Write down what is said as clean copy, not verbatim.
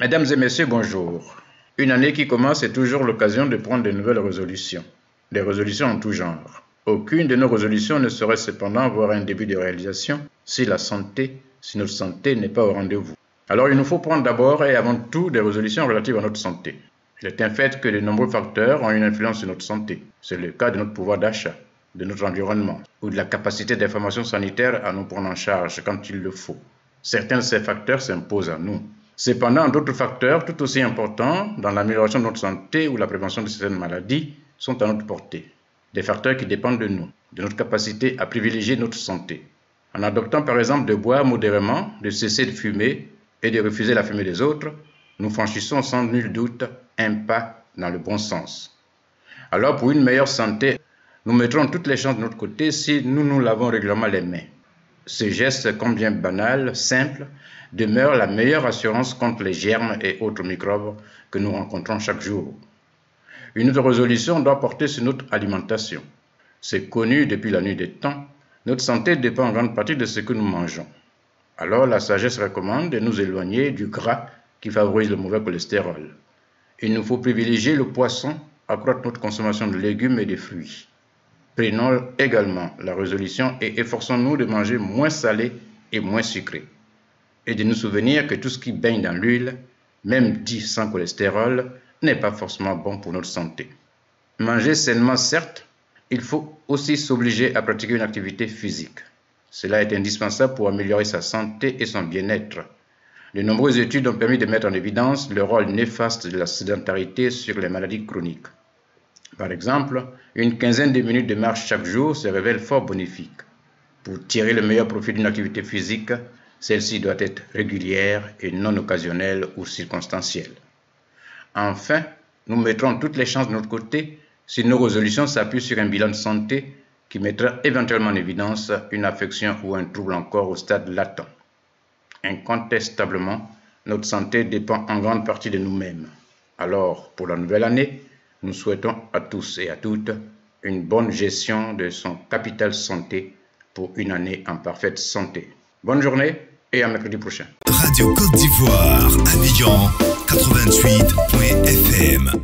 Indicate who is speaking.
Speaker 1: Mesdames et messieurs, bonjour. Une année qui commence est toujours l'occasion de prendre de nouvelles résolutions. Des résolutions en tout genre. Aucune de nos résolutions ne saurait cependant avoir un début de réalisation si notre santé n'est pas au rendez-vous. Alors il nous faut prendre d'abord et avant tout des résolutions relatives à notre santé. Il est un fait que de nombreux facteurs ont une influence sur notre santé. C'est le cas de notre pouvoir d'achat, de notre environnement ou de la capacité d'information sanitaire à nous prendre en charge quand il le faut. Certains de ces facteurs s'imposent à nous. Cependant, d'autres facteurs tout aussi importants dans l'amélioration de notre santé ou la prévention de certaines maladies sont à notre portée. Des facteurs qui dépendent de nous, de notre capacité à privilégier notre santé. En adoptant par exemple de boire modérément, de cesser de fumer et de refuser la fumée des autres, nous franchissons sans nul doute un pas dans le bon sens. Alors pour une meilleure santé, nous mettrons toutes les chances de notre côté si nous nous lavons régulièrement les mains. Ce geste, combien banal, simple, demeure la meilleure assurance contre les germes et autres microbes que nous rencontrons chaque jour. Une autre résolution doit porter sur notre alimentation. C'est connu depuis la nuit des temps, notre santé dépend en grande partie de ce que nous mangeons. Alors la sagesse recommande de nous éloigner du gras qui favorise le mauvais cholestérol. Il nous faut privilégier le poisson, accroître notre consommation de légumes et de fruits. Prenons également la résolution et efforçons-nous de manger moins salé et moins sucré. Et de nous souvenir que tout ce qui baigne dans l'huile, même dit sans cholestérol, n'est pas forcément bon pour notre santé. Manger sainement, certes, il faut aussi s'obliger à pratiquer une activité physique. Cela est indispensable pour améliorer sa santé et son bien-être. De nombreuses études ont permis de mettre en évidence le rôle néfaste de la sédentarité sur les maladies chroniques. Par exemple, une quinzaine de minutes de marche chaque jour se révèle fort bénéfique. Pour tirer le meilleur profit d'une activité physique, celle-ci doit être régulière et non occasionnelle ou circonstancielle. Enfin, nous mettrons toutes les chances de notre côté si nos résolutions s'appuient sur un bilan de santé qui mettra éventuellement en évidence une affection ou un trouble encore au stade latent. Incontestablement, notre santé dépend en grande partie de nous-mêmes. Alors, pour la nouvelle année, nous souhaitons à tous et à toutes une bonne gestion de son capital santé pour une année en parfaite santé. Bonne journée et à mercredi prochain.
Speaker 2: Radio Côte d'Ivoire, Abidjan 88.fm.